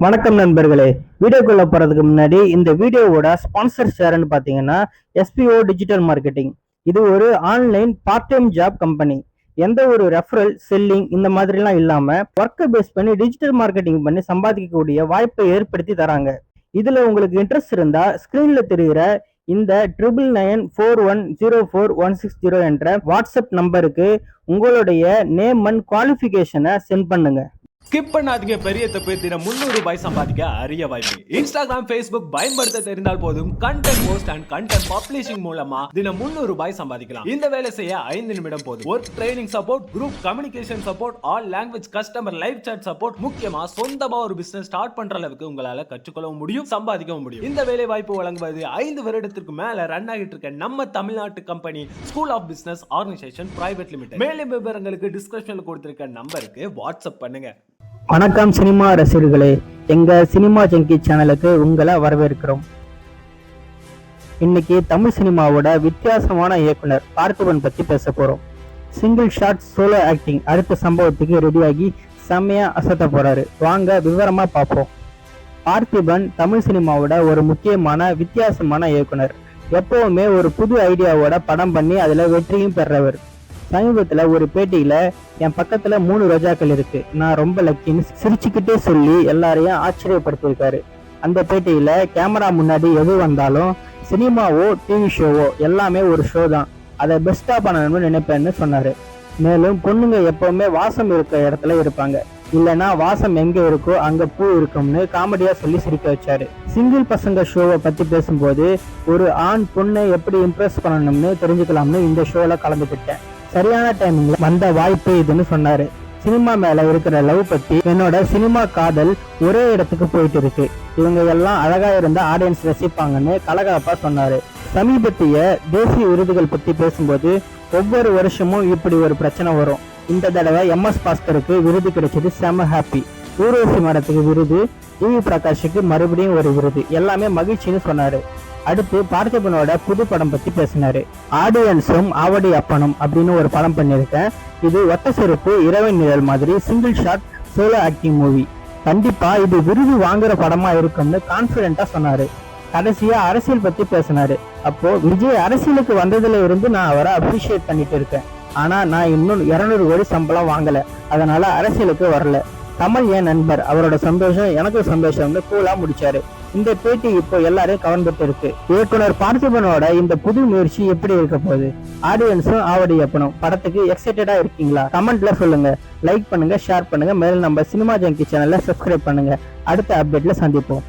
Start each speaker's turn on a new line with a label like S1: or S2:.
S1: வணக்கம் நண்பர்களே. வீடியோக்குள்ள போறதுக்கு முன்னாடி இந்த வீடியோவோட ஸ்பான்சர் ஷேர்னு பாத்தீங்கன்னா எஸ்பிஓ டிஜிட்டல் மார்க்கெட்டிங். இது ஒரு online part time job company. எந்த ஒரு ரெஃபரல் செல்லிங் இந்த மாதிரிலாம் இல்லாம ஒர்க்கை பேஸ் பண்ணி டிஜிட்டல் மார்க்கெட்டிங் பண்ணி சம்பாதிக்கக்கூடிய வாய்ப்பை ஏற்படுத்தி தராங்க. இதுல உங்களுக்கு இன்ட்ரெஸ்ட் இருந்தா ஸ்கிரீன்ல தெரிகிற இந்த 9994104160 என்ற வாட்ஸ்அப் நம்பருக்கு உங்களுடைய நேம் அண்ட் குவாலிஃபிகேஷனை சென்ட் பண்ணுங்க.
S2: ஸ்கிப் பண்ணாதீங்க. பெரிய தப்பு. தினம் 300 ரூபாய் சம்பாதிக்க அரிய வாய்ப்பு. இன்ஸ்டாகிராம், ஃபேஸ்புக் பயன்படுத்த தெரிந்தால் போதும் content post and content publishing மூலமா தினம் 300 ரூபாய் சம்பாதிக்கலாம். இந்த வேலை செய்ய 5 நிமிடம் போதும். Work training support, group communication support, all language customer live chat support, முக்கியமா சொந்தமா ஒரு பிசினஸ் ஸ்டார்ட் பண்ற அளவுக்கு உங்களால கற்றுக்கொள்ளவும் முடியும், சம்பாதிக்கவும் முடியும். இந்த வேலை வாய்ப்பு வழங்குவது 5 வருடத்திற்கு மேல ரன் ஆகிட்டு இருக்க நம்ம தமிழ்நாட்டு company school of business organisation private limited. மேலும் விவரங்களுக்கு டிஸ்கிரிப்ஷன்ல கொடுத்திருக்க நம்பருக்கு வாட்ஸ்அப் பண்ணுங்க.
S1: வணக்கம் சினிமா ரசிகர்களே, எங்க சினிமா ஜங்கி சேனலுக்கு உங்களை வரவேற்கிறோம். இன்னைக்கு தமிழ் சினிமாவோட வித்தியாசமான இயக்குனர் பார்த்திபன் பத்தி பேச போறோம். சிங்கிள் ஷாட் சோலோ ஆக்டிங் அடுத்த சம்பவத்துக்கு ரெடியாகி செம்மையா அசத்த போறாரு. வாங்க விவரமா பார்ப்போம். பார்த்திபன் தமிழ் சினிமாவோட ஒரு முக்கியமான வித்தியாசமான இயக்குனர். எப்பவுமே ஒரு புது ஐடியாவோட படம் பண்ணி அதுல வெற்றியும் பெறவர். சமீபத்துல ஒரு பேட்டியில என் பக்கத்துல 3 ரோஜாக்கள் இருக்கு, நான் ரொம்ப லக்கின்னு சிரிச்சுக்கிட்டே சொல்லி எல்லாரையும் ஆச்சரியப்படுத்தியிருக்காரு. அந்த பேட்டியில கேமரா முன்னாடி எது வந்தாலும் சினிமாவோ டிவி ஷோவோ எல்லாமே ஒரு ஷோ தான், அதை பெஸ்டா பண்ணணும்னு நினைப்பேன்னு சொன்னாரு. மேலும் பொண்ணுங்க எப்பவுமே வாசம் இருக்க இடத்துல இருப்பாங்க, இல்லைன்னா வாசம் எங்க இருக்கோ அங்க பூ இருக்கும்னு காமெடியா சொல்லி சிரிக்க வச்சாரு. சிங்கிள் பசங்க ஷோவை பத்தி பேசும்போது ஒரு ஆண் பொண்ணை எப்படி இம்ப்ரெஸ் பண்ணணும்னு தெரிஞ்சுக்கலாம்னு இந்த ஷோல கலந்துக்கிட்டேன். சரியான டைமிங்ல வந்த வாய்ப்பு இதுன்னு சொன்னாரு. சினிமா மேல இருக்கிற லவ் பத்தி, என்னோட சினிமா காதல் ஒரே இடத்துக்கு போயிட்டு இருக்கு, இவங்க எல்லாம் அழகா இருந்த ஆடியன்ஸ் ரசிப்பாங்கன்னு கலகலப்பா சொன்னாரு. சமீபத்திய தேசிய விருதுகள் பத்தி பேசும்போது ஒவ்வொரு வருஷமும் இப்படி ஒரு பிரச்சனை வரும். இந்த தடவை MS பாஸ்கருக்கு விருது கிடைச்சது, செம ஹாப்பி. ஊர்வசி மேடத்துக்கு விருது, டிவி பிரகாஷுக்கு மறுபடியும் ஒரு விருது, எல்லாமே மகிழ்ச்சின்னு சொன்னாரு. அடுத்து பார்த்திபனோட புது படம் பத்தி பேசினாரு. ஆடியன்ஸும் ஆவடி அப்பனும் அப்படின்னு ஒரு படம் பண்ணியிருக்கேன். இது ஒத்த செருப்பு இரவின் நிழல் மாதிரி single shot solo acting movie. கண்டிப்பா இது விருது வாங்குற படமா இருக்கும்னு கான்பிடென்டா சொன்னாரு. கடைசியா அரசியல் பத்தி பேசினாரு. அப்போ விஜய் அரசியலுக்கு வந்ததுல இருந்து நான் அவரை அப்ரிஷியேட் பண்ணிட்டு இருக்கேன், ஆனா நான் இன்னும் 200 கோடி சம்பளம் வாங்கல, அதனால அரசியலுக்கு வரல. கமல் என் நண்பர், அவரோட சந்தோஷம் எனக்கு சந்தோஷம்னு கூலா முடிச்சாரு. இந்த பேட்டி இப்போ எல்லாரையும் கவர்ந்துட்டு இருக்கு. இயக்குனர் பார்த்திபனோட இந்த புது முயற்சி எப்படி இருக்க போகுது? ஆடியன்ஸும் ஆவடி அப்பனும் படத்துக்கு எக்ஸைட்டடா இருக்கீங்களா? கமெண்ட்ல சொல்லுங்க, லைக் பண்ணுங்க, ஷேர் பண்ணுங்க. மேலும் நம்ம சினிமா ஜங்கி சேனல்ல சப்ஸ்கிரைப் பண்ணுங்க. அடுத்த அப்டேட்ல சந்திப்போம்.